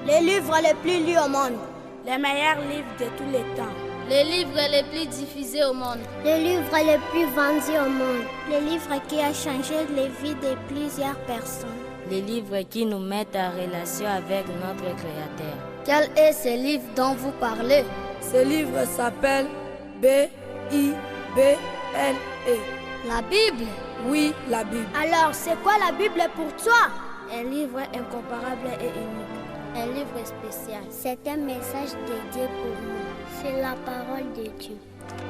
Les livres les plus lus au monde. Les meilleurs livres de tous les temps. Les livres les plus diffusés au monde. Les livres les plus vendus au monde. Les livres qui ont changé les vies de plusieurs personnes. Les livres qui nous mettent en relation avec notre Créateur. Quel est ce livre dont vous parlez? Ce livre s'appelle B-I-B-L-E. La Bible? Oui, la Bible. Alors, c'est quoi la Bible pour toi? Un livre incomparable et unique. Un livre spécial. C'est un message de Dieu pour nous. C'est la parole de Dieu.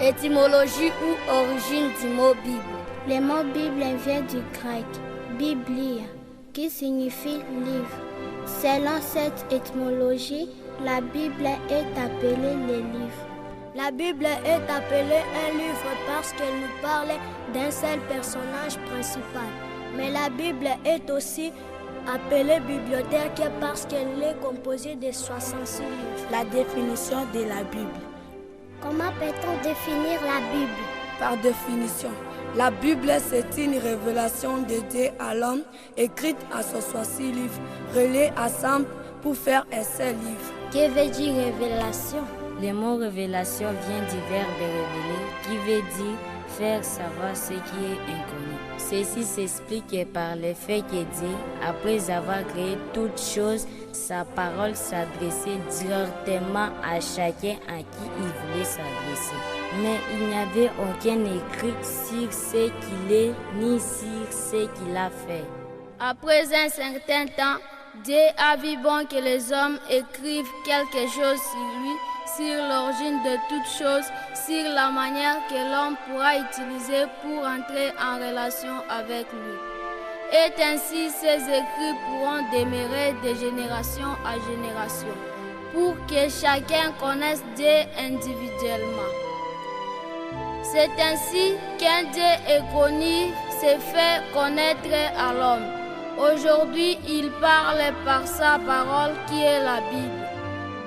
Étymologie ou origine du mot Bible. Le mot Bible vient du grec Biblia, qui signifie livre. Selon cette étymologie, la Bible est appelée le livre. La Bible est appelée un livre parce qu'elle nous parle d'un seul personnage principal. Mais la Bible est aussi appelée bibliothèque parce qu'elle est composée de 66 livres. La définition de la Bible. Comment peut-on définir la Bible? Par définition, la Bible c'est une révélation de Dieu à l'homme, écrite à 66 livres, reliés ensemble pour faire un seul livre. Que veut dire révélation? Le mot révélation vient du verbe révéler, qui veut dire faire savoir ce qui est inconnu. Ceci s'explique par le fait que Dieu, après avoir créé toutes choses, sa parole s'adressait directement à chacun à qui il voulait s'adresser. Mais il n'y avait aucun écrit sur ce qu'il est ni sur ce qu'il a fait. Après un certain temps, Dieu a vu bon que les hommes écrivent quelque chose sur lui, sur l'origine de toutes choses, sur la manière que l'homme pourra utiliser pour entrer en relation avec lui. Et ainsi, ces écrits pourront demeurer de génération à génération, pour que chacun connaisse Dieu individuellement. C'est ainsi qu'un Dieu est connu, se fait connaître à l'homme. Aujourd'hui, il parle par sa parole qui est la Bible.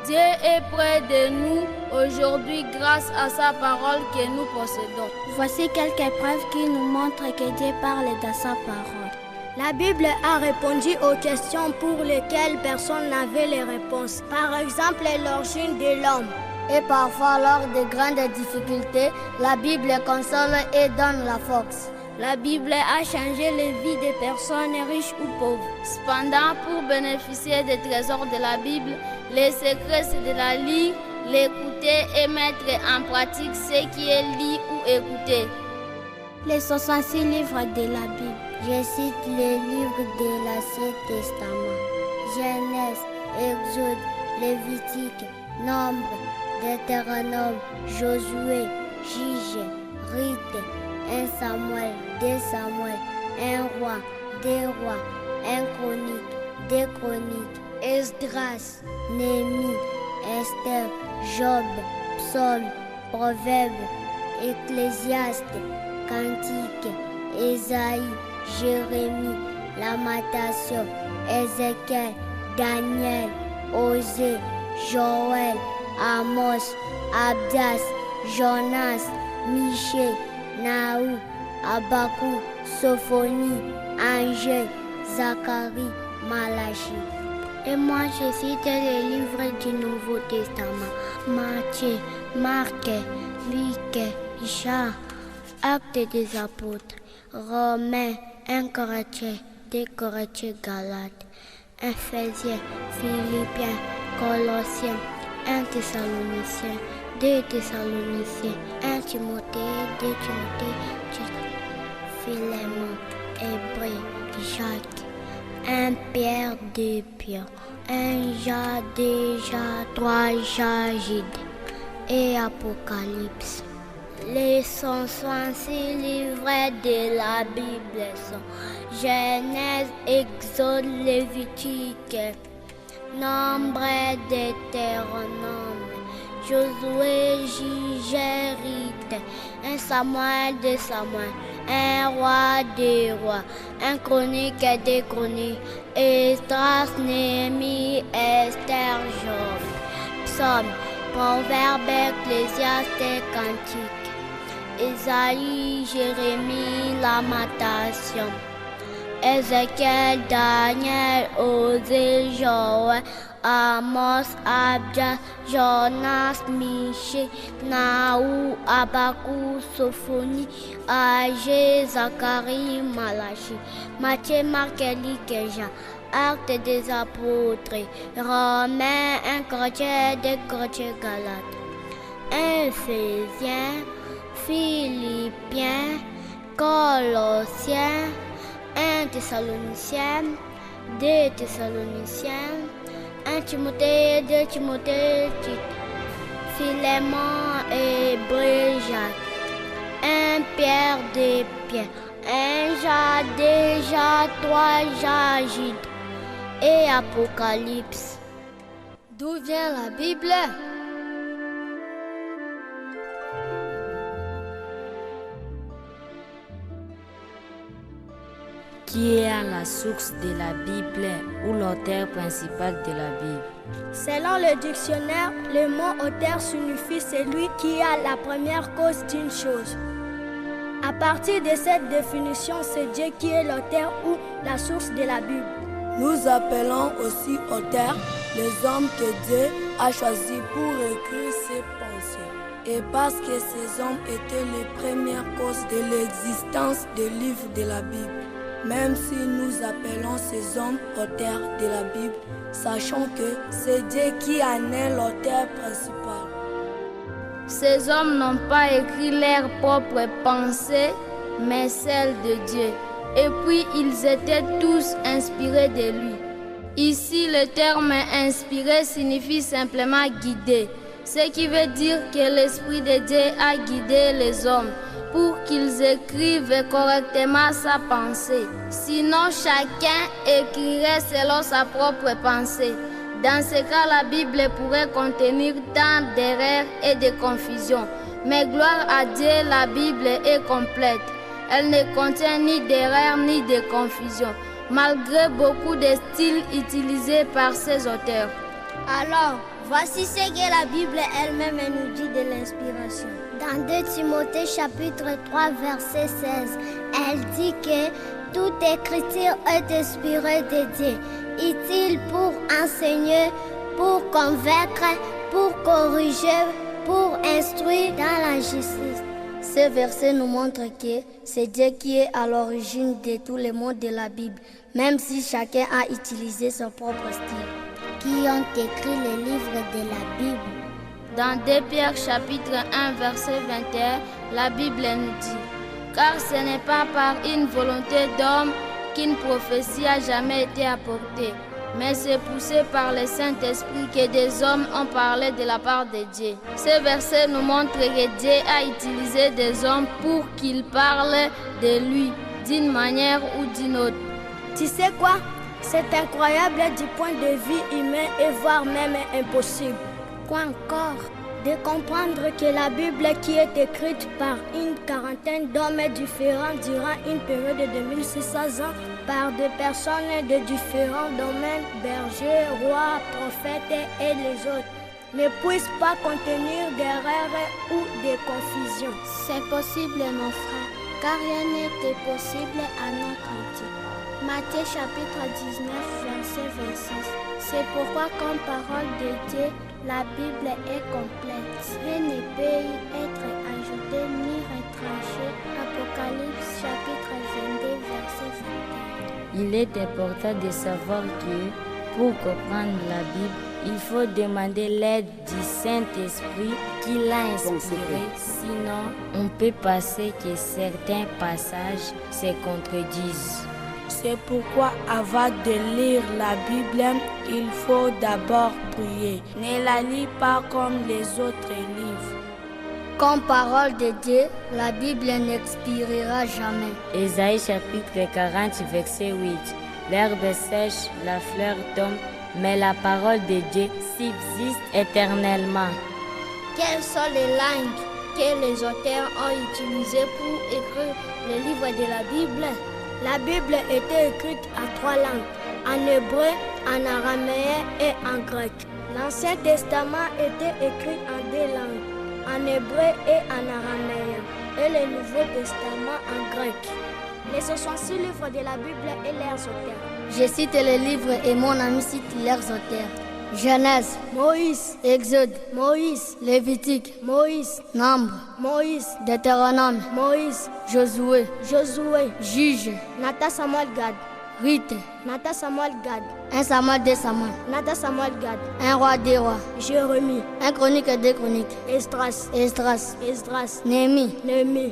Dieu est près de nous aujourd'hui grâce à sa parole que nous possédons. Voici quelques preuves qui nous montrent que Dieu parle dans sa parole. La Bible a répondu aux questions pour lesquelles personne n'avait les réponses. Par exemple, l'origine de l'homme. Et parfois, lors de grandes difficultés, la Bible console et donne la force. La Bible a changé les vies des personnes riches ou pauvres. Cependant, pour bénéficier des trésors de la Bible, les secrets c'est de la lire, l'écouter et mettre en pratique ce qui est lu ou écouté. Les 66 livres de la Bible. Je cite les livres de l'Ancien Testament. Genèse, Exode, Lévitique, Nombre, Deutéronome, Josué, Juge, Rite, 1 Samuel, 2 Samuel, 1 Roi, 2 Rois, 1 Chronique, 2 Chroniques, Esdras, Néhémie, Esther, Job, Psaume, Proverbe, Ecclésiaste, Cantique, Ésaïe, Jérémie, Lamentation, Ézéchiel, Daniel, Osée, Joël, Amos, Abdias, Jonas, Michée, Naou, Habakkuk, Sophonie, Angèle, Zacharie, Malachie. Et moi, je cite les livres du Nouveau Testament. Matthieu, Marc, Luc, Jean, Actes des Apôtres, Romains, 1 Corinthiens, 2 Corinthiens, Galates, Ephésiens, Philippiens, Colossiens, 1 Thessaloniciens, 2 Thessaloniciens, 1 Timothée, 2 Timothée, Philémon, Hébreux, Jacques, 1 Pierre, 2 Pierre, 1 Jean, 2 Jean, 3 Jean, Jude et Apocalypse. Les 166 livrets de la Bible sont Genèse, Exode, Lévitique, Nombre, Deutéronome, Josué, Jugé, 1 Samuel, 2 Samuel, 1 Roi, 2 Rois, 1 Chronique, 2 Chroniques, Esdras, Néhémie, Esther, Job, Psaume, Proverbe, Ecclésiaste, Cantique, Ésaïe, Jérémie, Lamentation, Ézéchiel, Daniel, Osée, Joël, Amos, Abdia, Jonas, Michée, Naou, Habakkuk, Sophonie, Agé, Zacharie, Malachie, Matthieu, Marc, Luc et Jean. Actes des apôtres, Romains, 1 Corinthiens, 2 Corinthiens, Galates, Ephésiens, Philippiens, Colossiens, 1 Thessaloniciens, 2 Thessaloniciens, 1 Timothée, 2 Timothée, Philémon, Hébreux, Jacques, 1 Pierre, 2 Pierre, 1 Jean, 2 Jean, 3 Jean, Jude et Apocalypse. D'où vient la Bible? Qui est à la source de la Bible ou l'auteur principal de la Bible? Selon le dictionnaire, le mot auteur signifie celui qui a la première cause d'une chose. À partir de cette définition, c'est Dieu qui est l'auteur ou la source de la Bible. Nous appelons aussi auteurs les hommes que Dieu a choisis pour écrire ses pensées. Et parce que ces hommes étaient les premières causes de l'existence des livres de la Bible. Même si nous appelons ces hommes auteurs de la Bible, sachons que c'est Dieu qui en est l'auteur principal. Ces hommes n'ont pas écrit leurs propres pensées, mais celles de Dieu. Et puis, ils étaient tous inspirés de lui. Ici, le terme inspiré signifie simplement guider, ce qui veut dire que l'Esprit de Dieu a guidé les hommes pour qu'ils écrivent correctement sa pensée. Sinon, chacun écrirait selon sa propre pensée. Dans ce cas, la Bible pourrait contenir tant d'erreurs et de confusion. Mais gloire à Dieu, la Bible est complète. Elle ne contient ni d'erreurs ni de confusion, malgré beaucoup de styles utilisés par ses auteurs. Alors, voici ce que la Bible elle-même nous dit de l'inspiration. Dans 2 Timothée chapitre 3 verset 16, elle dit que toute écriture est inspirée de Dieu, utile pour enseigner, pour convaincre, pour corriger, pour instruire dans la justice. Ce verset nous montre que c'est Dieu qui est à l'origine de tous les mots de la Bible, même si chacun a utilisé son propre style. Qui ont écrit les livres de la Bible? Dans 2 Pierre chapitre 1 verset 21, la Bible nous dit: car ce n'est pas par une volonté d'homme qu'une prophétie a jamais été apportée, mais c'est poussé par le Saint-Esprit que des hommes ont parlé de la part de Dieu. Ce verset nous montre que Dieu a utilisé des hommes pour qu'ils parlent de lui d'une manière ou d'une autre. Tu sais quoi? C'est incroyable du point de vue humain et voire même impossible. Quoi encore? De comprendre que la Bible qui est écrite par une quarantaine d'hommes différents durant une période de 2600 ans par des personnes de différents domaines, bergers, rois, prophètes et les autres, ne puisse pas contenir d'erreurs ou de confusion. C'est possible, mon frère, car rien n'était possible à notre Dieu. Matthieu chapitre 19, verset 26. C'est pourquoi, comme parole de Dieu, la Bible est complète. Rien ne peut y être ajouté ni retranché. Apocalypse chapitre Il est important de savoir que pour comprendre la Bible, il faut demander l'aide du Saint-Esprit qui l'a inspiré. Sinon, on peut penser que certains passages se contredisent. C'est pourquoi avant de lire la Bible, il faut d'abord prier. Ne la lis pas comme les autres livres. Comme parole de Dieu, la Bible n'expirera jamais. Ésaïe chapitre 40, verset 8. L'herbe sèche, la fleur tombe, mais la parole de Dieu subsiste éternellement. Quelles sont les langues que les auteurs ont utilisées pour écrire les livres de la Bible? La Bible était écrite à 3 langues, en hébreu, en araméen et en grec. L'Ancien Testament était écrit en 2 langues, en hébreu et en araméen, et le Nouveau Testament en grec. Les 66 livres de la Bible et leurs auteurs. Je cite les livres et mon ami cite leurs auteurs. Genèse, Moïse, Exode, Moïse, Lévitique, Moïse, Nombre, Moïse, Deutéronome, Moïse, Josué, Josué, Juge, Nathan Samuel Gad, Rite, Nathan Samuel Gad, 1 Samuel, 2 Samuel, Nathan Samuel Gad, 1 Roi, 2 Rois, Jérémie, 1 Chronique, 2 Chroniques, Esdras, Esdras, Néhémie,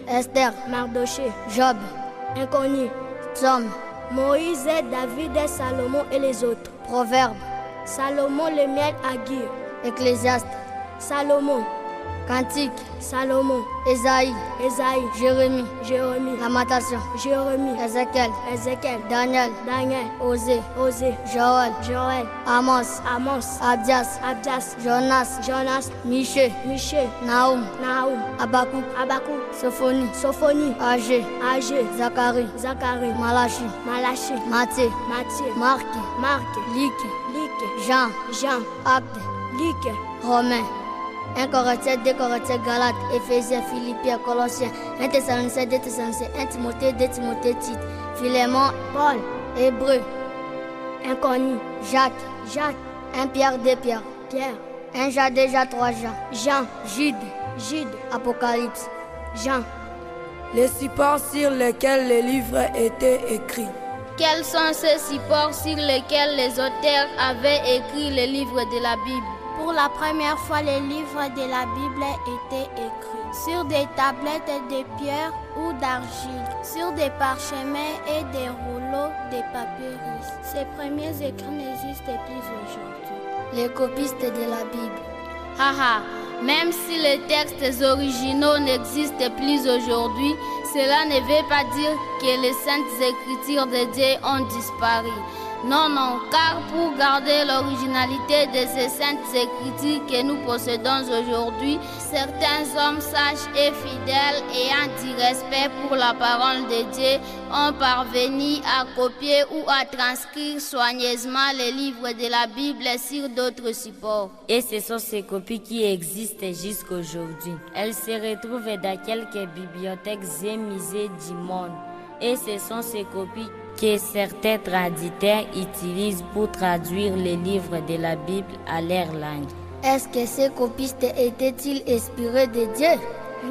Esther, Mardoché, Job, Inconnu, Psaume, Moïse, David, Salomon et les autres. Proverbe, Salomon le miel Aguirre, Ecclésiaste, Salomon, Cantique, Salomon, Ésaïe, Jérémie, Lamentation, Jérémie, Ézéchiel, Daniel, Osée, Joël, Amos, Abdias, Jonas, Michée, Nahum, Habakkuk, Sophonie, Agé, Zacharie, Malachie, Matthieu, Marc, Luc, Jean, Acte, Luc, Romain, 1 Corinthiens, 2 Corinthiens, Galates, Éphésiens, Philippiens, Colossiens, 1 Thessaloniciens, 2 Thessaloniciens, 1 Timothée, 2 Timothée, Tite, Philémon, Paul, Hébreu, Inconnu, Jacques, 1 Pierre, 2 Pierre, 1 Jean, 2 Jean, 3 Jean, Jude, Apocalypse, Jean. Les supports sur lesquels les livres étaient écrits. Quels sont ces supports sur lesquels les auteurs avaient écrit les livres de la Bible? Pour la première fois, les livres de la Bible étaient écrits sur des tablettes de pierre ou d'argile, sur des parchemins et des rouleaux de papyrus. Ces premiers écrits n'existent plus aujourd'hui. Les copistes de la Bible. Haha, même si les textes originaux n'existent plus aujourd'hui, cela ne veut pas dire que les saintes écritures de Dieu ont disparu. Non, car pour garder l'originalité de ces saintes écritures que nous possédons aujourd'hui, certains hommes sages et fidèles ayant du respect pour la parole de Dieu ont parvenu à copier ou à transcrire soigneusement les livres de la Bible sur d'autres supports. Et ce sont ces copies qui existent jusqu'aujourd'hui. Elles se retrouvent dans quelques bibliothèques et musées du monde. Et ce sont ces copies que certains traducteurs utilisent pour traduire les livres de la Bible à leur langue. Est-ce que ces copistes étaient-ils inspirés de Dieu?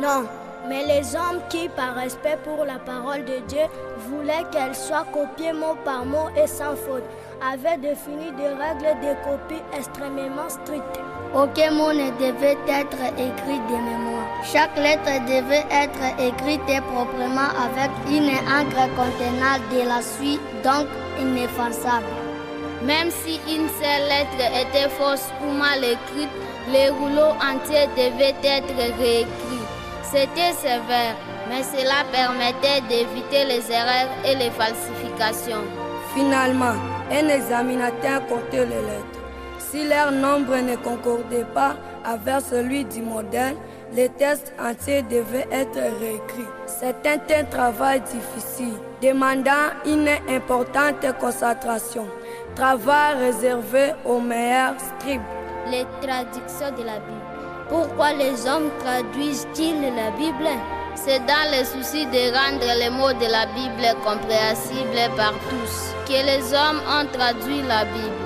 Non, mais les hommes qui, par respect pour la parole de Dieu, voulaient qu'elle soit copiée mot par mot et sans faute, avaient défini des règles de copie extrêmement strictes. Aucun mot ne devait être écrit de mémoire. Chaque lettre devait être écrite proprement avec une encre contenant de la suie, donc ineffaçable. Même si une seule lettre était fausse ou mal écrite, les rouleaux entiers devaient être réécrits. C'était sévère, mais cela permettait d'éviter les erreurs et les falsifications. Finalement, un examinateur comptait les lettres. Si leur nombre ne concordait pas avec celui du modèle, les textes entiers devaient être réécrits. C'était un travail difficile, demandant une importante concentration. Travail réservé aux meilleurs scribes. Les traductions de la Bible. Pourquoi les hommes traduisent-ils la Bible? C'est dans le souci de rendre les mots de la Bible compréhensibles par tous que les hommes ont traduit la Bible.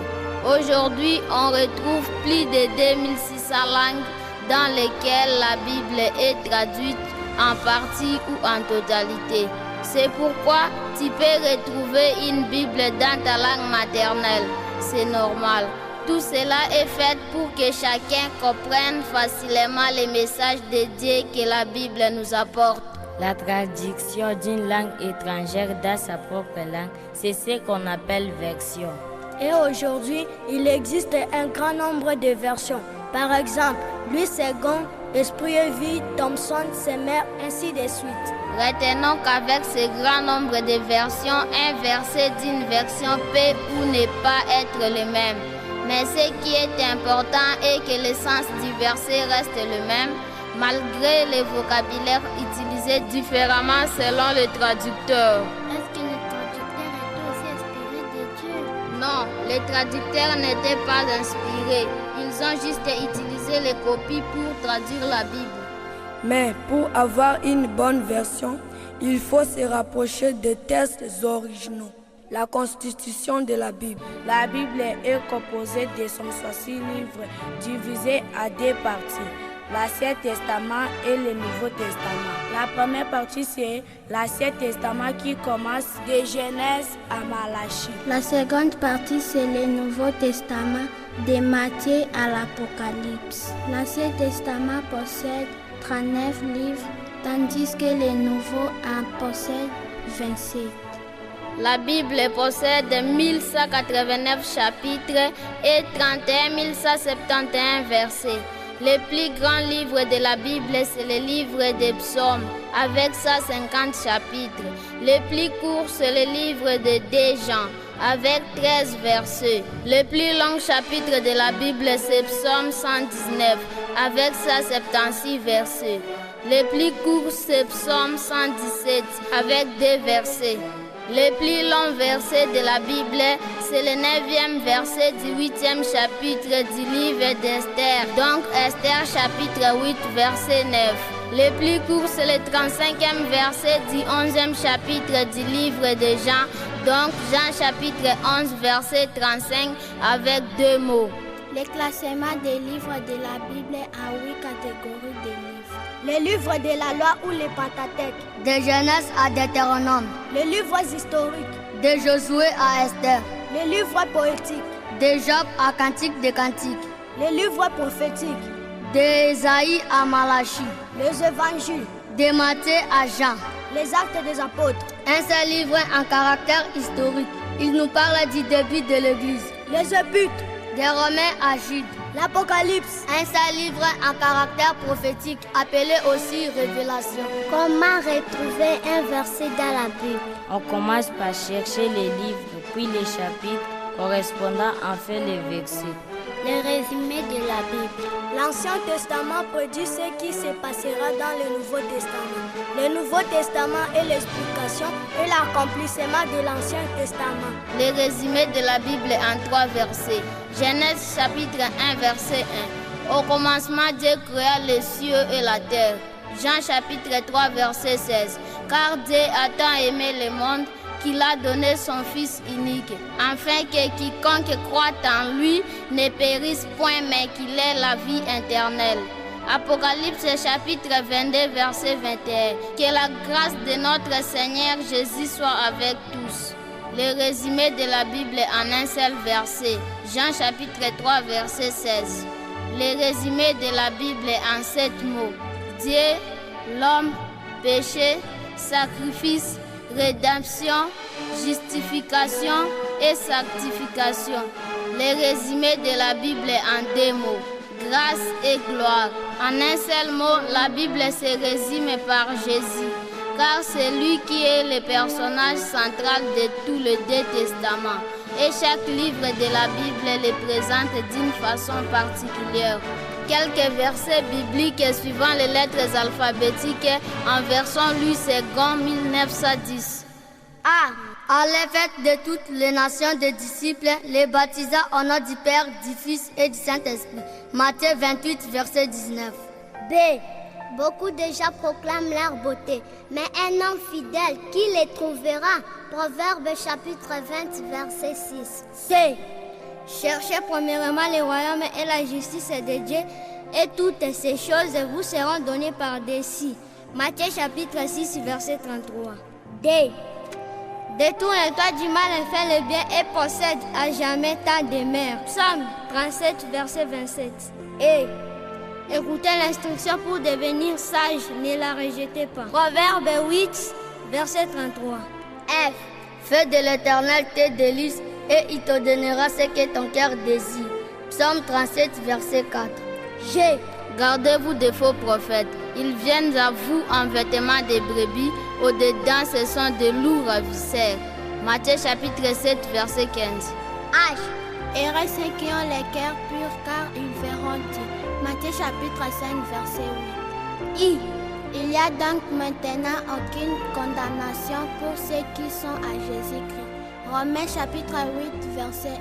Aujourd'hui, on retrouve plus de 2600 langues dans lesquelles la Bible est traduite en partie ou en totalité. C'est pourquoi tu peux retrouver une Bible dans ta langue maternelle. C'est normal. Tout cela est fait pour que chacun comprenne facilement les messages de Dieu que la Bible nous apporte. La traduction d'une langue étrangère dans sa propre langue, c'est ce qu'on appelle version. Et aujourd'hui, il existe un grand nombre de versions. Par exemple, Louis II, Esprieville, Thomson, Semer, ainsi de suite. Retenons qu'avec ce grand nombre de versions, un verset d'une version peut ou ne pas être le même. Mais ce qui est important est que le sens du verset reste le même, malgré le vocabulaire utilisé différemment selon le traducteur. Est-ce que le traducteur était aussi inspiré de Dieu? Non, les traducteurs n'étaient pas inspirés. Ils ont juste utilisé les copies pour traduire la Bible. Mais pour avoir une bonne version, il faut se rapprocher des textes originaux. La constitution de la Bible. La Bible est composée de 166 livres divisés à deux parties. L'Ancien Testament et le Nouveau Testament. La première partie, c'est l'Ancien Testament qui commence de Genèse à Malachie. La seconde partie, c'est le Nouveau Testament de Matthieu à l'Apocalypse. L'Ancien Testament possède 39 livres, tandis que le Nouveau en possède 27. La Bible possède 1189 chapitres et 31 171 versets. Le plus grand livre de la Bible, c'est le livre des Psaumes, avec 150 chapitres. Le plus court, c'est le livre de 2 Jean, avec 13 versets. Le plus long chapitre de la Bible, c'est Psaume 119, avec 176 versets. Le plus court, c'est Psaume 117, avec 2 versets. Le plus long verset de la Bible, c'est le 9e verset du 8e chapitre du livre d'Esther. Donc Esther chapitre 8 verset 9. Le plus court, c'est le 35e verset du 11e chapitre du livre de Jean. Donc Jean chapitre 11 verset 35 avec 2 mots. Le classement des livres de la Bible a 8 catégories de livres. Les livres de la loi ou les Pentateuques. De Genèse à Deutéronome. Les livres historiques. De Josué à Esther. Les livres poétiques. De Job à Cantique des Cantiques. Les livres prophétiques. De Ésaïe à Malachie. Les évangiles. De Matthieu à Jean. Les actes des apôtres. Un seul livre en caractère historique. Il nous parle du début de l'Église. Les épîtres. De Romains à Jude. L'Apocalypse. Un seul livre en caractère prophétique, appelé aussi Révélation. Comment retrouver un verset dans la Bible? On commence par chercher les livres, puis les chapitres correspondant en fait les versets. Le résumé de la Bible. L'Ancien Testament prédit ce qui se passera dans le Nouveau Testament. Le Nouveau Testament est l'explication et l'accomplissement de l'Ancien Testament. Le résumé de la Bible en 3 versets. Genèse chapitre 1 verset 1. Au commencement, Dieu créa les cieux et la terre. Jean chapitre 3 verset 16. Car Dieu a tant aimé le monde qu'il a donné son Fils unique, afin que quiconque croit en lui ne périsse point, mais qu'il ait la vie éternelle. Apocalypse chapitre 22 verset 21. Que la grâce de notre Seigneur Jésus soit avec tous. Le résumé de la Bible en un seul verset. Jean chapitre 3 verset 16. Le résumé de la Bible en 7 mots. Dieu, l'homme, péché, sacrifice, rédemption, justification et sanctification. Le résumé de la Bible en 2 mots. Grâce et gloire. En un seul mot, la Bible se résume par Jésus, car c'est lui qui est le personnage central de tout le Deux Testaments. Et chaque livre de la Bible le présente d'une façon particulière. Quelques versets bibliques suivant les lettres alphabétiques en version Louis II 1910. A. À l'effet de toutes les nations de disciples, les baptisa au nom du Père, du Fils et du Saint-Esprit. Matthieu 28, verset 19. B. Beaucoup de gens proclament leur beauté, mais un homme fidèle, qui les trouvera? Proverbe chapitre 20, verset 6. C. Cherchez premièrement le royaume et la justice de Dieu, et toutes ces choses vous seront données par-dessus. Matthieu chapitre 6, verset 33. D. Détourne-toi du mal et fais le bien et possède à jamais ta demeure. Psaume 37, verset 27. Et écoutez l'instruction pour devenir sage, ne la rejetez pas. Proverbe 8, verset 33. F. Fais de l'Éternel tes délices et il te donnera ce que ton cœur désire. Psaume 37, verset 4. G. Gardez-vous des faux prophètes. Ils viennent à vous en vêtements de brebis, au-dedans ce sont de lourds ravisseurs. Matthieu chapitre 7, verset 15. H. Heureux ceux qui ont les cœurs purs, car ils verront Dieu. Matthieu chapitre 5, verset 8. I. Il n'y a donc maintenant aucune condamnation pour ceux qui sont à Jésus-Christ. Romains chapitre 8, verset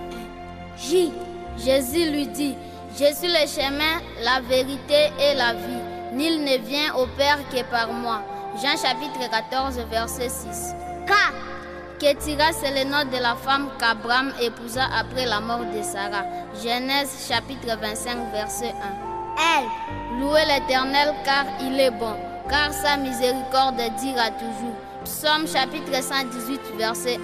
1. J. Jésus lui dit, je suis le chemin, la vérité et la vie. Nul ne vient au Père que par moi. Jean chapitre 14, verset 6. K. Kétira, c'est le nom de la femme qu'Abraham épousa après la mort de Sarah. Genèse chapitre 25, verset 1. L. Louez l'Éternel car il est bon, car sa miséricorde dira toujours. Psaume chapitre 118, verset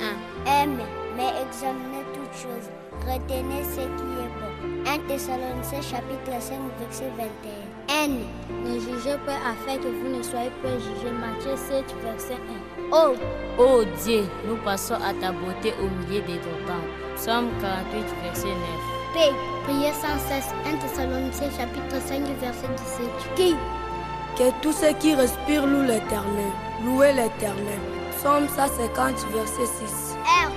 1. M. Mais examinez toutes choses, retenez ce qui est bon. 1 Thessaloniciens chapitre 5, verset 21. N. Ne jugez pas afin que vous ne soyez pas jugés. Matthieu 7, verset 1. O. Ô Dieu, nous passons à ta beauté au milieu de ton temple. Psaume 48, verset 9. P. Priez sans cesse. 1 Thessaloniciens chapitre 5, verset 17. Q. Que tous ceux qui respirent louent l'Éternel. Louez l'Éternel. Psaume 150, verset 6. R.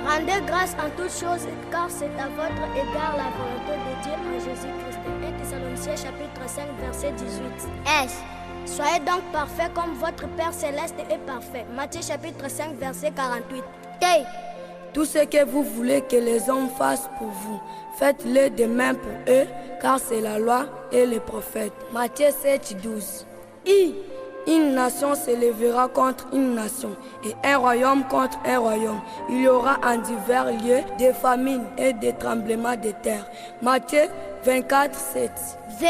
Rendez grâce en toutes choses, car c'est à votre égard la volonté de Dieu en Jésus-Christ. 1 Thessaloniciens chapitre 5, verset 18. S. Soyez donc parfaits comme votre Père céleste est parfait. Matthieu chapitre 5, verset 48. T. Tout ce que vous voulez que les hommes fassent pour vous, faites-le de même pour eux, car c'est la loi et les prophètes. Matthieu 7, 12. I. Une nation se lèvera contre une nation et un royaume contre un royaume. Il y aura en divers lieux des famines et des tremblements de terre. Matthieu 24, 7. V.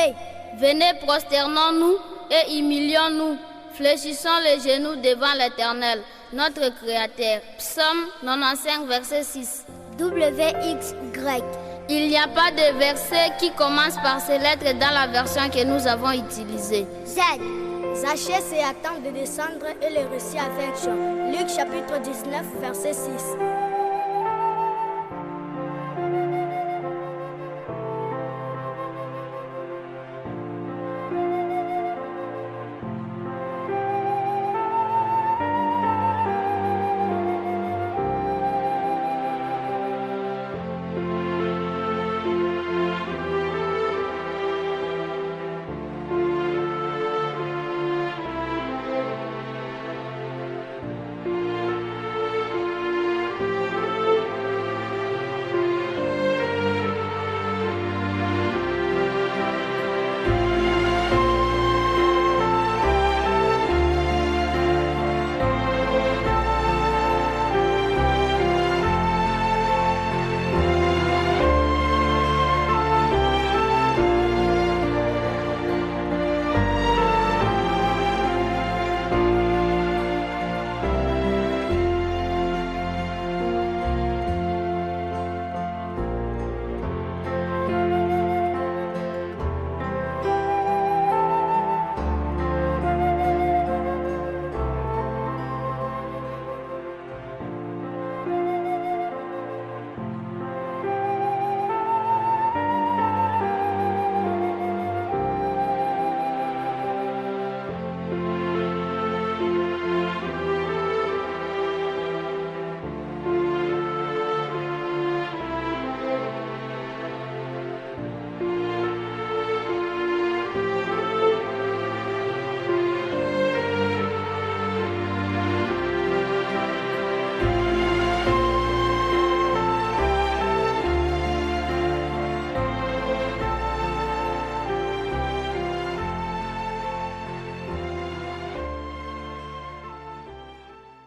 Venez, prosternons-nous et humilions-nous. Fléchissons les genoux devant l'Éternel, notre Créateur. Psaume 95, verset 6. WXY. Il n'y a pas de verset qui commence par ces lettres dans la version que nous avons utilisée. Z. Zachée s'y attend de descendre et le récit avec Jean. Luc chapitre 19, verset 6.